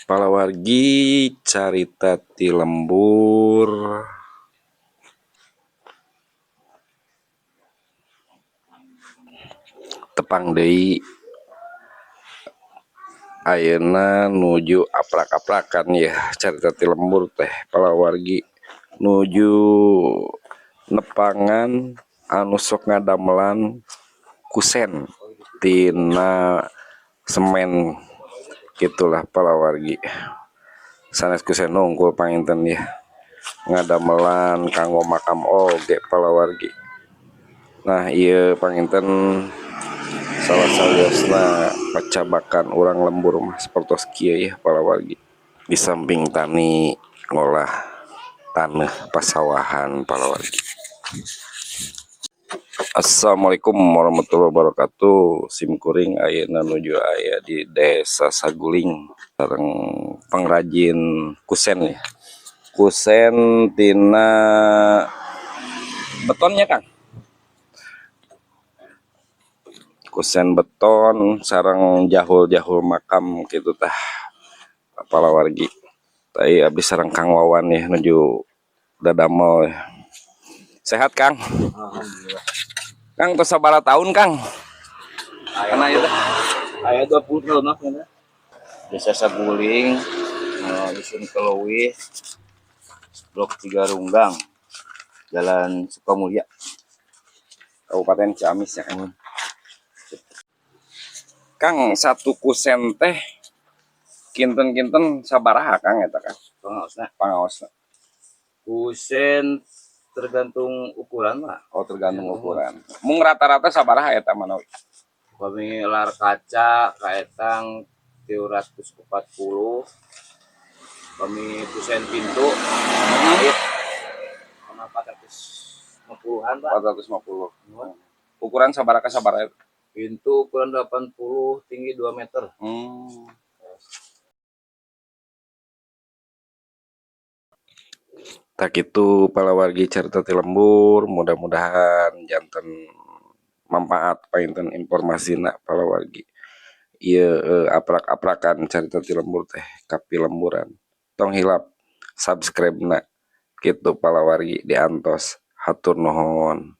Palawargi carita ti lembur tepang deui ayeuna nuju aprak-aprakan ya carita ti lembur teh palawargi nuju nepangan anu sok ngadamelan kusen tina semen gitulah palawargi sanes kusen nungkul panginten ya ngadamelan kanggo makam oge palawargi. Nah ieu panginten salah saliosna pacabakan urang lembur mah sapertos kieu ya palawargi. Di samping tani ngolah taneuh pasawahan palawargi. Assalamualaikum warahmatullahi wabarakatuh. Simkuring ayeuna nuju aya di Desa Saguling sareng pengrajin kusen ya. Kusen tina betonnya Kang. Kusen beton sareng jahul-jahul makam gitu tah palawargi. Tadi abis sareng Kang Wawan ya nuju dadamel ya. Sehat Kang? Alhamdulillah. Kang tos sabaraha tahun Kang? Karena itu aya 20 tahun lah kan. Desa Saguling, dusun Kelowih, Blok 3 Runggang, Jalan Sukamulya, Kabupaten Ciamis ya Kang. Kang satu kusen teh kinten-kinten sabaraha Kang eta Kang? Pangaosna. Kusen tergantung ukuran lah. Oh tergantung ukuran. Mung rata-rata sabaraha eta manawi? Kami lar kaca kaetang 340. Kami kusen pintu kait sama 450-an Pak. 450. Ukuran sabaraha sabaraha? Pintu ukuran 80, tinggi 2 meter. Tak itu palawargi carita ti lembur, mudah-mudahan janten manfaat painten informasina palawargi. Ieu aprak-aprakan carita ti lembur teh kapi lemburan. Tong hilap subscribe na kitu palawargi diantos. Hatur nuhun.